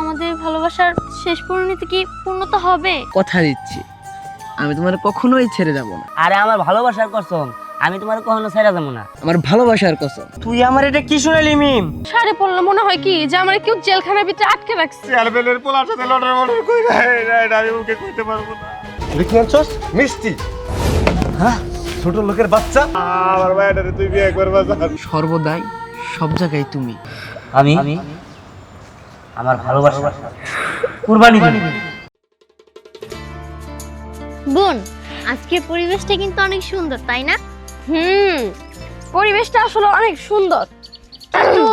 আমাদের ভালোবাসার শেষ পরিণতি কি পূর্ণতা হবে? কথা দিচ্ছি আমি তোমার কখনোই ছেড়ে যাব না। আরে আমার ভালোবাসার কসম, আমি তোমার কখনো ছেড়ে যাবো না। আমার ভালোবাসার কসম। তুই আমার এটা কি শুনালি মিম? সারে পড়লো মনে হয় কি যে আমার কেউ জেলখানার ভিতরে আটকে রাখছে। চেয়ারম্যানের পোলার সাথে লটার মটার কই না, এটা আমি ওকে কইতে পারবো না। দেখি আনছস মিষ্টি, হ্যাঁ ছোট লোকের বাচ্চা। আমার ভাইটারে তুই বিয়ে করবা স্যার। সর্বদাই সব জায়গায় তুমি। আমি আমার ভালোবাসা কুরবানি দিই। বোন, আজকের পরিবেশটা কিন্তু অনেক সুন্দর, তাই না? পরিবেশটা আসলে অনেক সুন্দর। তো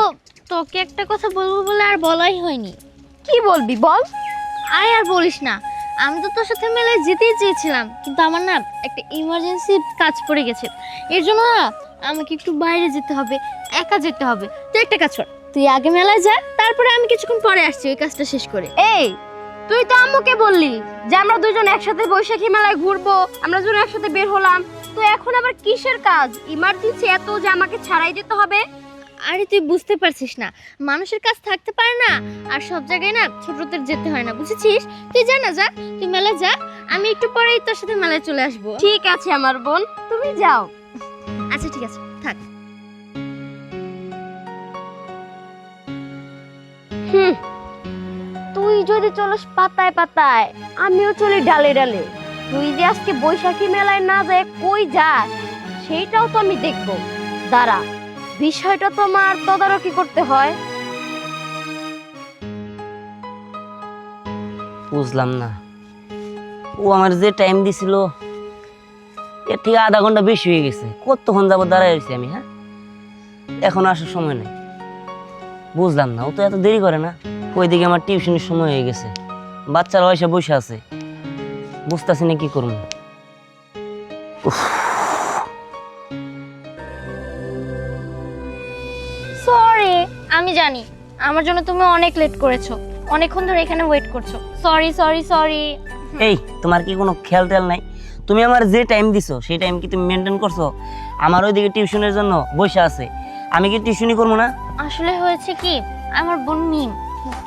তোকে একটা কথা বলবো বলে আর বলাই হয়নি। কি বলবি বল। আয় আর বলিস না, আমি তো তোর সাথে মেলায় যেতেই চেয়েছিলাম, কিন্তু আমার না একটা ইমার্জেন্সি কাজ পড়ে গেছে। এর জন্য না আমাকে একটু বাইরে যেতে হবে, একা যেতে হবে। তুই একটা কাজ কর, তুই আগে মেলায় যা, তারপরে আমি কিছুক্ষণ পরে আসছি ওই কাজটা শেষ করে। এই তুই তো আম্মুকে বললি যে আমরা দুজন একসাথে বৈশাখী মেলায় ঘুরবো, আমরা দুজন একসাথে বের হলাম, তো এখন আবার কিসের কাজ? ইমার্জেন্সি এত যে আমাকে ছাড়াই যেতে হবে? আরে তুই বুঝতে পারছিস না, মানুষের কাজ থাকতে পারে না, আর সব জায়গায় না ছোটদের যেতে হয় না, বুঝেছিস? তুই যা না, যা তুই মেলায় যা, আমি একটু পরেই তোর সাথে মেলায় চলে আসবো। ঠিক আছে আমার বোন, তুমি যাও। আচ্ছা ঠিক আছে, থাক। তুই যদি চলিস পাতায় পাতায়, আমিও চলি ডালে ডালে। তুই যে আজকে বৈশাখী মেলায় না যায় কই যাস সেইটাও তো আমি দেখবো। দাঁড়া, বিষয়টা তোমার তদারকি করতে হয়। বুঝলাম না, ও আমার যে টাইম দিছিল এর থেকে আধা ঘন্টা বেশি হয়ে গেছে। কতক্ষণ যাবো দাঁড়ায় রয়েছি আমি, হ্যাঁ এখন আসার সময় নেই। বুঝলাম না, ও তো এত দেরি করে না। ওইদিকে আমার টিউশনের সময় হয়ে গেছে, বাচ্চারা এসে বসে আছে, বুঝতেছি না কি করবো। সরি, আমি জানি আমার জন্য তুমি অনেক লেট করেছো, অনেকক্ষণ ধরে এখানে ওয়েট করছো। Sorry sorry sorry. এই তোমার কি কোনো খেয়াল টেয়াল নাই? তুমি আমার যে টাইম দিছো সেই টাইম কি তুমি মেনটেন করছো? আমার ওইদিকে টিউশনের জন্য বসে আছে, আমি কি টিউশনই করবো না? আসলে হয়েছে কি, আমার বোন মিম,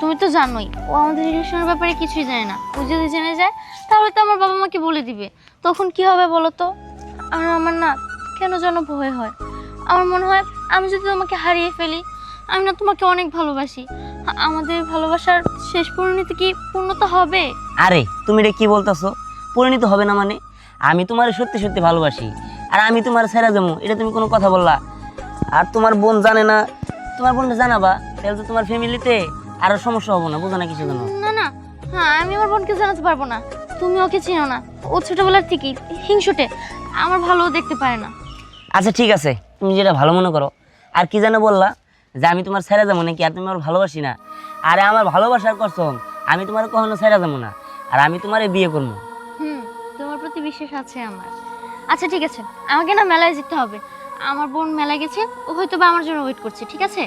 তুমি তো জানোই ও আমাদের রিলেশনের ব্যাপারে কিছুই জানে না। ও যদি জেনে যায় তাহলে তো আমার বাবা মাকে বলে দিবে, তখন কি হবে বলো তো? আর আমার না কেন যেন ভয় হয়। আমার মনে হয় আমি যদি তোমাকে হারিয়ে ফেলি, আমি না তোমাকে অনেক ভালোবাসি, আমাদের ভালোবাসার শেষ পরিণতি কি পূর্ণতা হবে? আরে তুমি এটা কি বলতেছো? পরিণত হবে না মানে? আমি তোমার সত্যি সত্যি ভালোবাসি, আর আমি তোমার ছেড়ে যাবো এটা তুমি কোনো কথা বললা? আর তোমার বোন জানে না, তোমার বোনকে জানাবা, তাহলে তো তোমার ফ্যামিলিতে আরো সমস্যা হবো না, বুঝো না কিছু জানো? না না, হ্যাঁ আমি আমার বোনকে জানাতে পারবো না। তুমি ওকে চিনো না, ও ছোটবেলার থেকেই হিংসুটে, আমার ভালো দেখতে পারে না। আচ্ছা ঠিক আছে, তুমি যেটা ভালো মনে করো। আর কি জানো বললা যে আমি তোমার ছেড়ে যাবো নাকি, আর তুমি আমার ভালোবাসি না? আরে আমার ভালোবাসার কসম, আমি তোমার কখনো ছেড়ে যাবো না, আর আমি তোমারে বিয়ে করবো। তোমার প্রতি বিশ্বাস আছে আমার। আচ্ছা ঠিক আছে, আমাকে না মেলায় যেতে হবে, আমার বোন মেলায় গেছে, ও হয়তো বা আমার জন্য ওয়েট করছে, ঠিক আছে?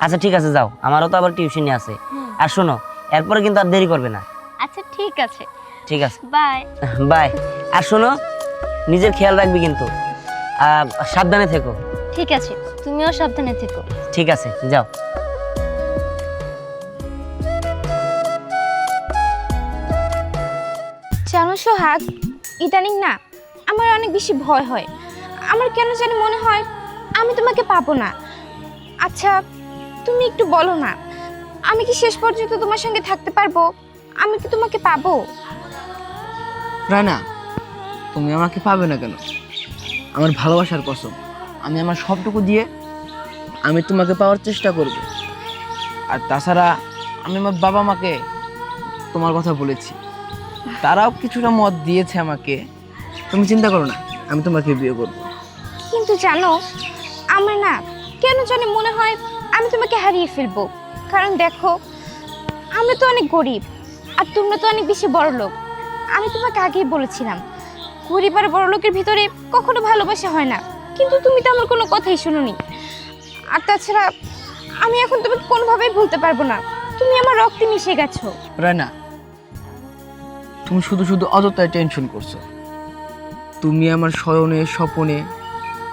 আচ্ছা ঠিক আছে, যাও, আমারও তো আবার টিউশনি আছে। আর শোনো, এরপরে কিন্তু আর দেরি করবে না। আচ্ছা ঠিক আছে, ঠিক আছে, বাই। বাই। আর শোনো, নিজের খেয়াল রাখবি কিন্তু, সাবধানে থেকো। ঠিক আছে, তুমিও সাবধানে থেকো। ঠিক আছে, যাও। জানো সোহাগ, ইদানিং না আমার অনেক বেশি ভয় হয়। আমার কেন জানি মনে হয় আমি তোমাকে পাবো না। আচ্ছা তুমি একটু বলো না, আমি কি শেষ পর্যন্ত তোমার সঙ্গে থাকতে পারবো? আমি কি তোমাকে পাবো? রানা, তুমি আমাকে পাবে না কেন? আমার ভালোবাসার কসম, আমি আমার সবটুকু দিয়ে আমি তোমাকে পাওয়ার চেষ্টা করব। আর তাছাড়া আমি আমার বাবা মাকে তোমার কথা বলেছি, তারাও কিছুটা মত দিয়েছে আমাকে। তুমি চিন্তা করো না, আমি তোমাকে বিয়ে করব। কিন্তু জানো, আমার না কেন জানি মনে হয় আমি তোমাকে হারিয়ে ফেলবো। কারণ দেখো, আমরা তো অনেক গরিব, আর তোমরা তো অনেক বেশি বড় লোক। আমি তোমাকে আগেই বলেছিলাম, গরিব আর বড় লোকের ভিতরে কখনো ভালোবাসা হয় না, কিন্তু তুমি তো আমার কোনো কথাই শোনোনি। আর তাছাড়া আমি এখন তোমাকে কোনোভাবেই ভুলতে পারবো না, তুমি আমার রক্তে মিশে গেছো। রানা, তুমি শুধু শুধু অযথায় টেনশন করছো। তুমি আমার শয়নে স্বপনে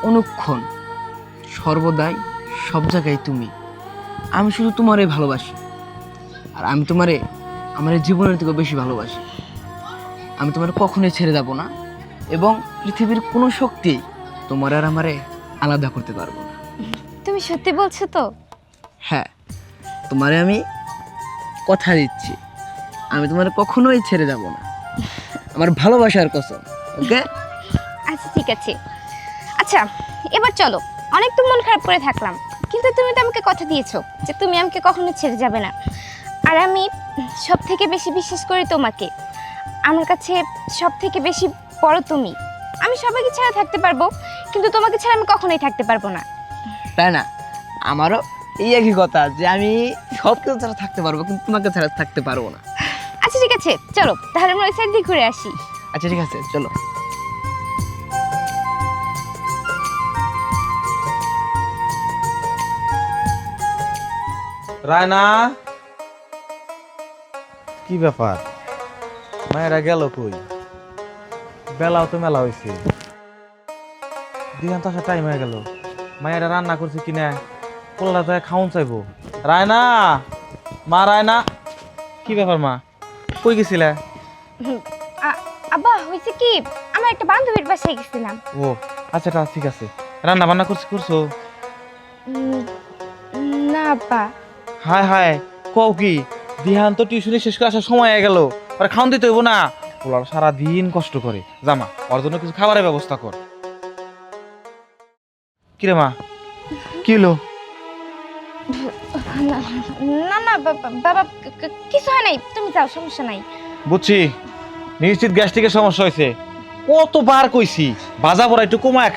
অনুক্ষণ সর্বদাই সব জায়গায় তুমি। আমি শুধু তোমারই ভালোবাসি। আর আমি তোমারে আমার এই জীবনের থেকে বেশি ভালোবাসি। আমি তোমার কখনোই ছেড়ে যাব না, এবং পৃথিবীর কোনো শক্তি তোমার আর আমারে আলাদা করতে পারবো না। তুমি সত্যি বলছো তো? হ্যাঁ, তোমারে আমি কথা দিচ্ছি, আমি তোমার কখনোই ছেড়ে যাব না, আমার ভালোবাসার কসম। ওকে? আচ্ছা ঠিক আছে। আচ্ছা এবার চলো, অনেক তো মন খারাপ করে থাকলাম, কিন্তু তুমি তো আমাকে কথা দিয়েছো যে তুমি আমাকে কখনো ছেড়ে যাবে না। আর আমি সব থেকে বেশি বিশ্বাস করি তোমাকে। আমার কাছে সব থেকে বেশি বড় তুমি। আমি সবাইকে ছাড়া থাকতে পারবো, কিন্তু তোমাকে ছাড়া আমি কখনোই থাকতে পারবো না। তাই না? আমারও এই একই কথা, যে আমি সব কিছু ছাড়া থাকতে পারবো, কিন্তু তোমাকে ছাড়া থাকতে পারবো না। আচ্ছা ঠিক আছে, চলো তাহলে আমরা ওই সাইড দিয়ে ঘুরে আসি। আচ্ছা ঠিক আছে, চলো। রায়না, কি ব্যাপার? মায়েরা গেল কই? বেলাও তো মেলা হয়েছে, দিগান তো আসার টাইম হয়ে গেল। মায়েরা রান্না করছে কিনা, পোলা যায় খাওন চাইবো। রায়না, মা রায়না, কি ব্যাপার মা, কই গেছিলে? আব্বা হয়েছে কি, আমার একটা বান্ধবীর বাসায় গেছিলাম। ও আচ্ছা ঠিক আছে। রান্না বান্না করছো? না আব্বা। হায় হায়, কও কি? দিহান তো টিউশনি শেষ করে আসার সময় হয়ে গেল, আর খাওন দিতে হইব না? পোলার সারাদিন কষ্ট করে, জামা ওর জন্য কিছু খাবারের ব্যবস্থা কর। কিরে মা, কি হলো? না না বাবা, কিছু হয় নাই, তুমি যাও, সমস্যা নাই। বুঝছি, নিশ্চিত গ্যাস্ট্রিকের সমস্যা হয়েছে। কতবার কইছি ভাজা পড়া একটু কমায়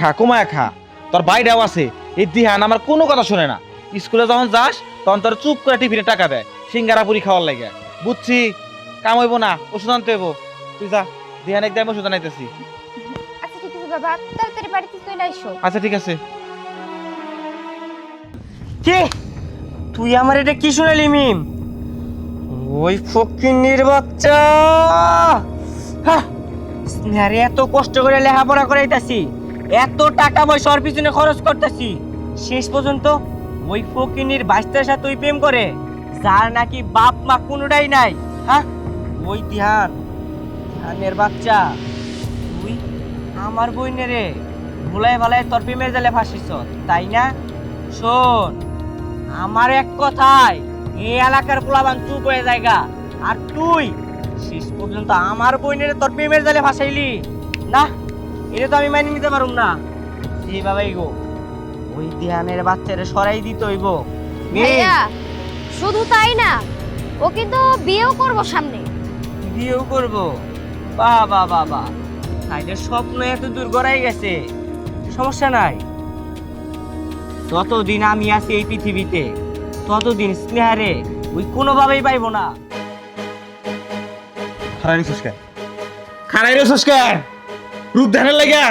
খা। তোর বাইরেও আছে, এই দিহান আমার কোনো কথা শুনে না। স্কুলে যখন যাস তখন তোর চুপ করে টিফিনে টাকা দেয় সিঙ্গারা পুরি খাওয়ার লাগে। বুঝছি, কাম হইব না, ওষুধ আনতে হইব। তুই যা, দিহান একদম ওষুধ আনাইতেছি। আচ্ছা ঠিক আছে বাবা, তাড়াতাড়ি বাড়িতে চলে আইসো। আচ্ছা ঠিক আছে। কে তুই আমার এটা কি শুনালি মিম? ওই ফকিন্নির বাচ্চা, স্নেহারে এত কষ্ট করে লেখাপড়া করাইতাছি, এত টাকা পয়সা ওর পিছনে খরচ করতেছি, শেষ পর্যন্ত ওই ফকিন্নির বাইস্তার সাথে তুই প্রেম করে, যার নাকি বাপ মা কোনোটাই নাই। হ্যাঁ, ওই ধ্যানের বাচ্চা, তুই আমার বইনেরে ভুলাই ভালাই তোর প্রেমের জালে ফাঁসিস, তাই না? শোন, আমার এক কথায় এই এলাকার পোলাবান চুপ হয়ে জায়গা, আর তুই শেষ পর্যন্ত আমার বইনের তোর প্রেমের জালে ফাঁসাইলি না, এটা তো আমি মানিয়ে নিতে পারুম না। এইভাবেই গো ওই ধ্যানের বাচ্চারে সরাই দিতে হইব। ভাইয়া শুধু তাই না, ও কিন্তু বিয়েও করবো সামনে। বিয়েও করবো? বাবা বাবা, সাইডের স্বপ্ন এত দূর গড়াই গেছে, সমস্যা নাই। যতদিন আমি আছি এই পৃথিবীতে ততদিন স্নেহারে ওই কোনোভাবেই পাইবো না। খারাই রে সুস্কার রূপ ধ্যানের লাগা।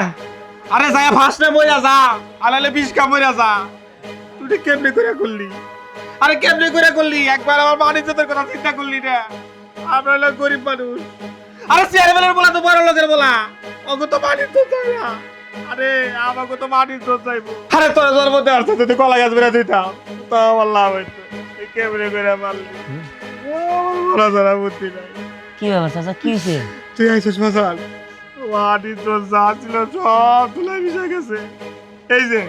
আরে যায় ফার্স্ট না বইরা যা, আলালে 20 কা বইরা যা। তুই কেমনে করে করলি? আরে কেমনে করে করলি? একবার আমার বাণিজ্যের কথা চিন্তা করলি না? আমরা হলো গরিব মানুষ। আরে চেয়ারম্যানের বলা তো বড় লোকের বলা, ওগো তো বাণিজ্য চাই না। আরে আমাকে তো বাণিজ্য চাইবো। আরে তোর জন্ম দেওয়ার সাথে যদি কলা গাছ বেড়ে দিতাম তো আমার লাভ হইতো। কেমনে করে পারলি? বলা যারা বুদ্ধি নাই। কি ব্যাপার চাচা, কি হয়েছে? তুই আইছিস মাসাল, বাণিজ্য যা ছিল সব ধুলাই মিশে গেছে। এই যে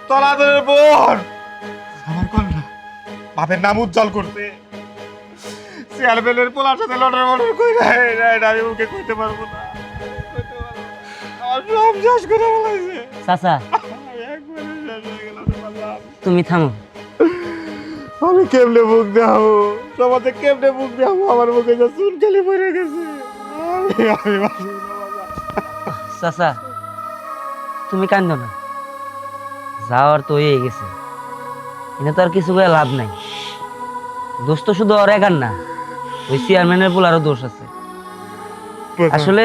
তলাদের বোন আমার কন্যা বাপের নাম উজ্জ্বল করতে চেয়ারম্যানের পোলার সাথে লটার কইরা এটা আমি ওকে কইতে পারবো না। আমার সব শেষ করে বলাইছে। চাচা একবারে শেষ হয়ে গেল। তুমি থামো। আমি কেমনে মুখ দেখাবো সমাজে, কেমনে মুখ দেখাবো? আমার মুখে যা চুন খালি পড়ে গেছে। আমি বাঁচবো না বাবা। চাচা তুমি কান্দো না, যাওয়ার তো হয়ে গেছে, এটা তো আর কিছু করে লাভ নাই। দোষ তো শুধু ওর একার না, ওই চেয়ারম্যানের পোলারও দোষ আছে। আসলে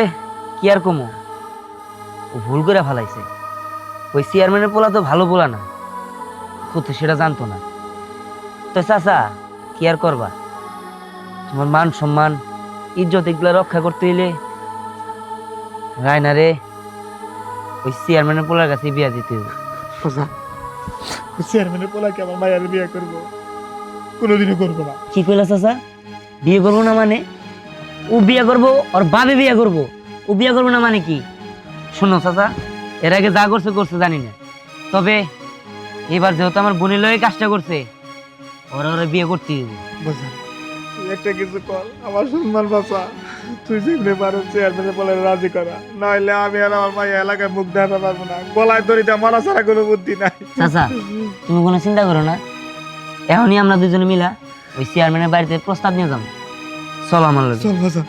কি আর কমো, ও ভুল করে ফেলাইছে। ওই চেয়ারম্যানের পোলা তো ভালো পোলা না, তো সেটা জানতো না। তো চাচা কি আর করবা, তোমার মান সম্মান ইজ্জত এগুলা রক্ষা করতে হইলে রায়না রে ওই চেয়ারম্যানের পোলার কাছে বিয়া দিতে হবে। চেয়ারম্যানের পোলাকে আমার মায়ের বিয়ে করবো? কোনোদিনও করবো না। কি কইলা চাচা? বিয়ে করবো না মানে? ও বিয়ে করবো, ওর বাবে বিয়ে করবো, ও বিয়ে করবো না মানে কি? শোনো চাচা, এর আগে যা করছে করছে জানি না, তবে এবার যেহেতু আমার বোনের লয়ে কাজটা করছে, ওরা ওরা বিয়ে করতেই হবে। বাজান তুই একটা কিছু কর, আমার সম্মান বাঁচা। তুই যেমনি পারো চেয়ারম্যানে বলে রাজি করা, নইলে আমি আর আমার মাইয়া এলাকায় মুখ দেখাতে পারবো না। গলায় দড়িতে মারা ছাড়া কোনো বুদ্ধি নাই। চাচা তুমি কোনো চিন্তা করো না, এখনই আমরা দুজনে মিলা ওই চেয়ারম্যানের বাড়িতে প্রস্তাব নিয়ে যাবো। চলো আমার লগে। চল বাজান।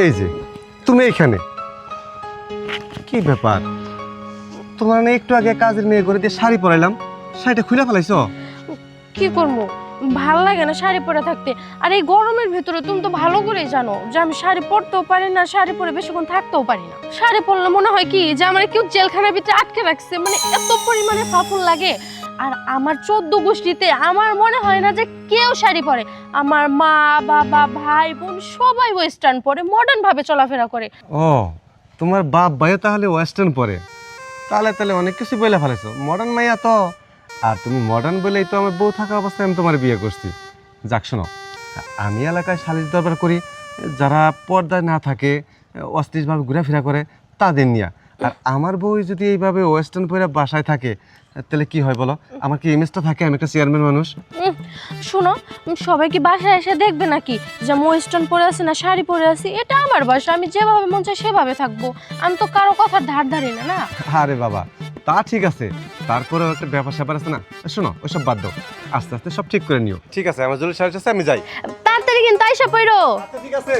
এই যে তুমি এইখানে, কি ব্যাপার? তোমার না একটু আগে কাজের মেয়ে করে দিয়ে শাড়ি পরাইলাম, শাড়িটা খুলে ফেলাইছো? কি করবো, ভাল লাগে না শাড়ি পরে থাকতে। আর এই গরমের ভেতরে তুমি তো ভালো করেই জানো যে আমি শাড়ি পরতেও পারি না, শাড়ি পরে বেশিক্ষণ থাকতেও পারি না। শাড়ি পরলে মনে হয় কি যে আমার কেউ জেলখানার ভিতরে আটকে রাখছে, মানে এত পরিমাণে ফাফুল লাগে। আর আমার 14 গোষ্ঠীতে আমার মনে হয় না যে কেউ শাড়ি পরে। আমার মা বাবা ভাই বোন সবাই ওয়েস্টার্ন পরে, মডার্ন ভাবে চলাফেরা করে। ও, তোমার বাপ ভাইও তাহলে ওয়েস্টার্ন পরে? তাহলে তাহলে অনেক কিছু বলে ফেলেছো, মডার্ন মাইয়া তো। আর তুমি মডার্ন বলেই তো আমার বউ থাকা অবস্থায় আমি তোমার বিয়ে করছি। যাক শোনো, আমি এলাকায় সালিশ দরবার করি যারা পর্দায় না থাকে, অশ্লীলভাবে ঘোরাফেরা করে, তাদের নিয়ে। আর আমার বউ যদি এইভাবে ওয়েস্টার্ন পরে বাসায় থাকে তাহলে কি হয় বলো? আমার কি ইমেজটা থাকে আমি একটা চেয়ারম্যান মানুষ? শোনো, সবাই কি বাসায় এসে দেখবে নাকি যে আমি ওয়েস্টার্ন পরে আছি না শাড়ি পরে আছি? এটা আমার বাসা, আমি যেভাবে মন চাই সেভাবে থাকবো। আমি তো কারো কথার ধার ধারি না। না আরে বাবা, তা ঠিক আছে, তারপরেও একটা ব্যাপার স্যাপার আছে না। শোনো, ওইসব বাদ দাও, আস্তে আস্তে সব ঠিক করে নিও। ঠিক আছে, আমার জরুরি সার্চ আছে, আমি যাই। তাড়াতাড়ি কিন্তু আইসা পড়ো। আচ্ছা ঠিক আছে।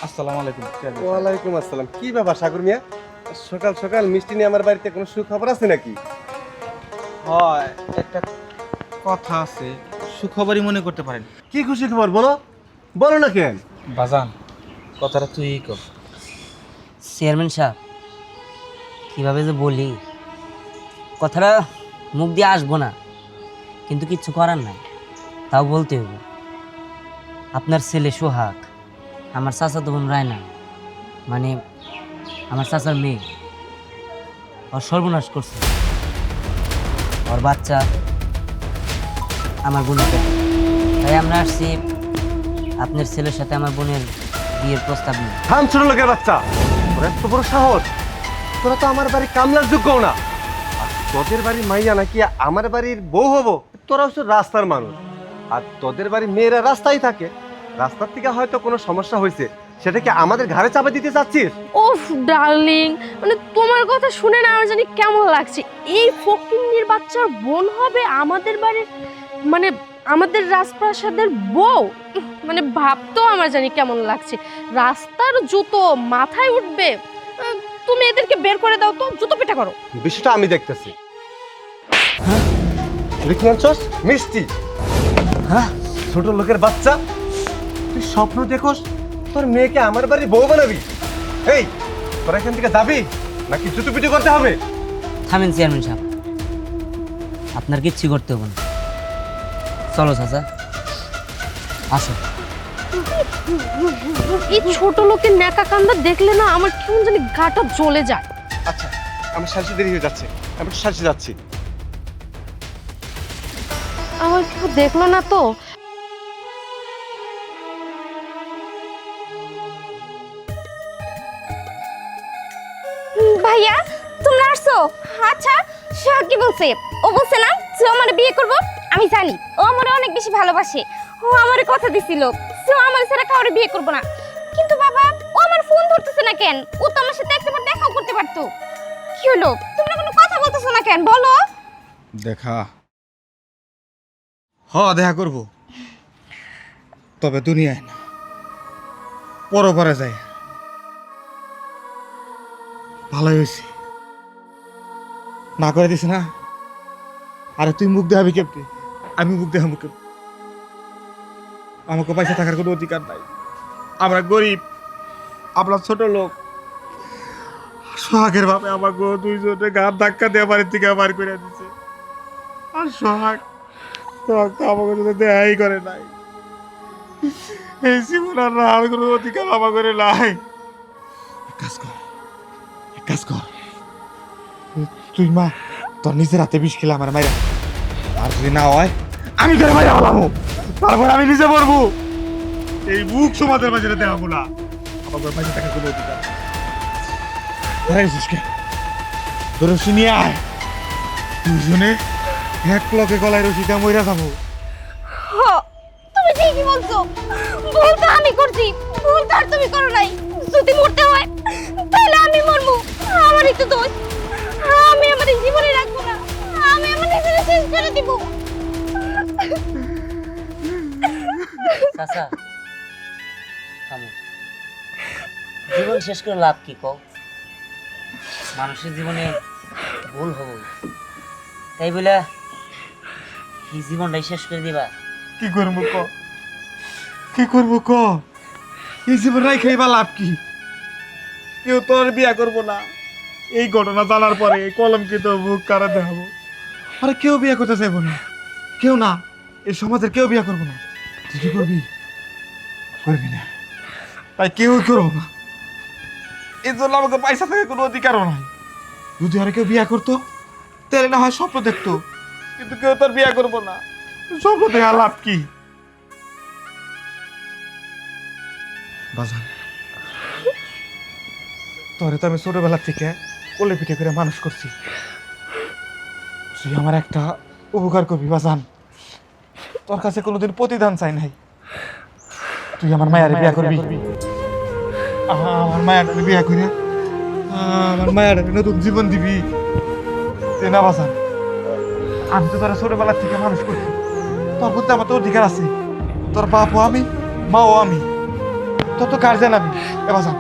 আসসালামু আলাইকুম। ওয়ালাইকুম আসসালাম। কি ব্যাপার সাগর মিয়া, সকাল সকাল মিষ্টি নিয়ে আমার বাড়িতে কোনো সুখবর আছে নাকি? হয়, একটা কথা আছে, সুখবরই মনে করতে পারেন। কি খুশি খবর বলো, বলো না কেন? বাজান কথাটা তুই কর। চেয়ারম্যান সাহেব, কিভাবে যে বলি, কথাটা মুখ দিয়ে আসবো না, কিন্তু কিচ্ছু করার নাই, তাও বলতে হবে। আপনার ছেলে সোহাগ আমার চাচাতো বোন রায়না, মানে আমার চাচার মেয়ে, ওর সর্বনাশ করছে। ওর বাচ্চা আমার বোনের পেটে। তাই আমরা আসছি আপনার ছেলের সাথে আমার বোনের বিয়ের প্রস্তাব নিয়ে। থাম ছোট লোকের বাচ্চা, তোর এত বড় সাহস! তোরা তো আমার বাড়ি কামলার যোগ্য না, আর তোদের বাড়ির মাইয়া নাকি আমার বাড়ির বউ হবো? তোরা হচ্ছে রাস্তার মানুষ, আর তোদের বাড়ির মেয়েরা রাস্তায় থাকে। রাস্তার থেকে হয়তো কোনো সমস্যা হয়েছে, সেটা কি আমাদের ঘাড়ে চাপা দিতে চাচ্ছিস? ওফ ডার্লিং, মানে তোমার কথা শুনে না আমার জানি কেমন লাগছে। এই ফকিন্নির বাচ্চার বোন হবে আমাদের বাড়ির, মানে আমাদের রাজপ্রাসাদের বউ। মানে ভাবতেও আমার জানি কেমন লাগছে। রাস্তার জুতো মাথায় উঠবে, তুমি এদেরকে বের করে দাও তো, জুতো পিটা করো। বিষয়টা আমি দেখতেছি। দেখি আনছস মিষ্টি? হ্যাঁ, ছোট লোকের বাচ্চা, তুই স্বপ্ন দেখোস তোর মেয়েকে আমার বাড়ির বউ বানাবি? এই, তোরা এখান থেকে যাবি নাকি জুতো পিটি করতে হবে? থামেন চেয়ারম্যান সাহেব, আপনার কিচ্ছু করতে হবে না। চলো চাচা, আসো। এই ছোট লোকের ন্যাকা কান্দা দেখলে না আমার কেমন জানি গাটা জ্বলে যায়। আচ্ছা, আমার সার্সি দেরি হয়ে যাচ্ছে, আমি একটু সার্সি যাচ্ছি। আমার কেউ দেখলো না তো? ভাইয়া তোমরা আসছো? আচ্ছা, সোহাগ কি বলছে? ও বলছে না যে আমার বিয়ে করব? আমি জানি ও আমার অনেক বেশি ভালোবাসে। ও আমার কথা দিছিল যে ও আমার ছাড়া কাউরে বিয়ে করব না। কিন্তু বাবা, ও আমার ফোন ধরতেছে না কেন? ও তো আমার সাথে একবার দেখাও করতে পারতো। কি হলো, তোমরা কোনো কথা বলতেছো না কেন? বলো। দেখা দেখা করব, তবে দুনিয়ায় না, পরপারে যায়। ভালোই হয়েছে, না করে দিস না। আরে তুই মুখ দেখাবি কেমনি, আমি মুখ দেখাবো কেমনি? আমাকে পয়সা থাকার কোনো অধিকার নাই। আমরা গরিব, আমরা ছোট লোক। সোহাগের ভাবে আমাকে দুইজনে গান ধাক্কা দিয়ে বাড়ির থেকে বার করে দিচ্ছে। আর সোহাগ তো আমাকে যদি দেয়াই করে নাই। এই জীবন আর কোনো অধিকার আমার করে নাই। কাজ কর, এক কাজ কর, তুই মা তোর নিজের হাতে বিষ খেলে আমার মাইরা, আর যদি না হয় আমি তোর মাইরা হলামো, তারপর আমি নিজে মরবো। এই মুখ সমাজের মাঝে দেখাবো না, আমার মাঝে দেখা কোনো অধিকার দাঁড়াইছিস কে? তোর রশি নিয়ে আয়, দুজনে এক লকে গলায় রশিটা মইরা যাবো। তুমি ঠিকই বলছো, ভুল তো আমি করছি, ভুল তো আর তুমি করো নাই। যদি মরতে হয় তাহলে আমি মরবো, আমার একটু দোষ। আমি আমার এই জীবনে রাখবো না, আমি আমার নিজের শেষ করে দিব। চাচা থামো, জীবন শেষ করে লাভ কি কও? মানুষের জীবনে ভুল হবে, তাই বলে এই জীবনটাই শেষ করে দিবা? কি করবো ক, কি করবো ক? এই জীবন রাইখাই বা লাভ কি? কেউ তোর বিয়া করবো না, এই ঘটনা জানার পরে কলঙ্কিত মুখ কারা দেখাবো। আরে কেউ বিয়ে করতে চাইবো না, কেউ না, এই সমাজের কেউ বিয়ে করবো না। তুই কি করবি? করবি না, তাই কেউ করবো না। এর জন্য আমাকে পয়সা থাকার কোনো অধিকারও নাই। যদি আর কেউ বিয়ে করতো তাহলে না হয় স্বপ্ন দেখতো, কিন্তু কেউ তোর বিয়ে করবো না, স্বপ্ন দেখা লাভ কি? বাজান, তোরে তো আমি ছোটবেলা থেকে কোলে পিঠে করে মানুষ করছি। তুই আমার একটা উপকার করবি বাজান, তোর কাছে কোনোদিন প্রতিদান চাই নাই। তুই আমার মায়ারে বিয়া করবি, আমার মায়ারে বিয়া করে আমার মায়ারে নতুন জীবন দিবি। তুই না বাজান, আমি তো তোরা ছোটবেলা থেকে মানুষ করছি, তোর প্রতি আমার তো অধিকার আছে। তোর বাপও আমি, মাও আমি, তোর তো গার্জেন আমি। এ বাজান,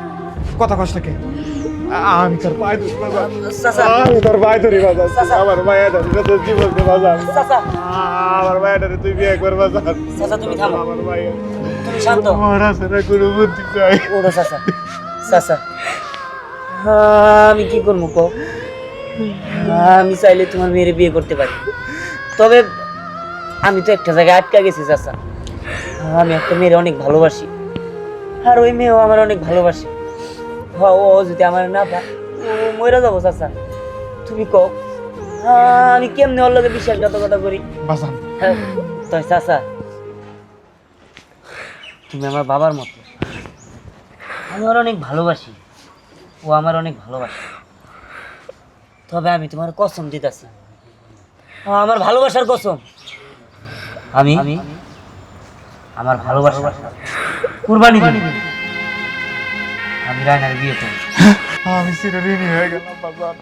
কথা কষ্ট কে? আমি তোর পায়ে ধরি বাজান, আমি তোর পায়ে ধরি বাজান। আমার মায়াটা নতুন জীবন দে বাজান, চাচা আমার মায়াটারে তুই বিয়ে কর বাজান। চাচা তুমি থামো, আমার মায়া তুমি শান্ত আমার আছে না কোনো বুদ্ধি চাই। ওটা চাচা। চাচা আমি কি করবো কও? আমি চাইলে তোমার মেয়ের বিয়ে করতে পারি, তবে আমি তো একটা জায়গায় আটকা গেছি চাচা। আমি একটা মেয়ের অনেক ভালোবাসি, আর ওই মেয়েও আমার অনেক ভালোবাসে। ও যদি আমার না পায় ও মরে যাবো চাচা। তুমি কও আমি কেমনে ওর লগে বিশ্বাসঘাতকতা করি? বাজান তাই চাচা তুমি আমার বাবার মতো, আমি ওর অনেক ভালোবাসি, ও আমার অনেক ভালোবাসে। তবে আমি তোমার কসম দিতেছি, আমার ভালোবাসার কসম, আমি আমার ভালোবাসা কুরবানি দিই। আমি রায়নার বিয়ে করব। আমি চিরঋণী হয়ে গেলাম বাজান।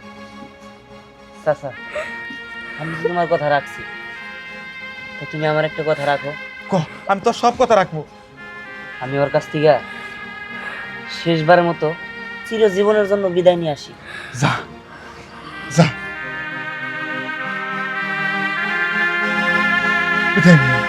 চাচা আমি তো তোমার কথা রাখছি, তো তুমি আমার একটা কথা রাখো। ক, আমি তোর সব কথা রাখবো। আমি ওর কাছ থেকে শেষবারের মতো চিরজীবনের জন্য বিদায় নিয়ে আসি। যা যা, বিদায় নিয়ে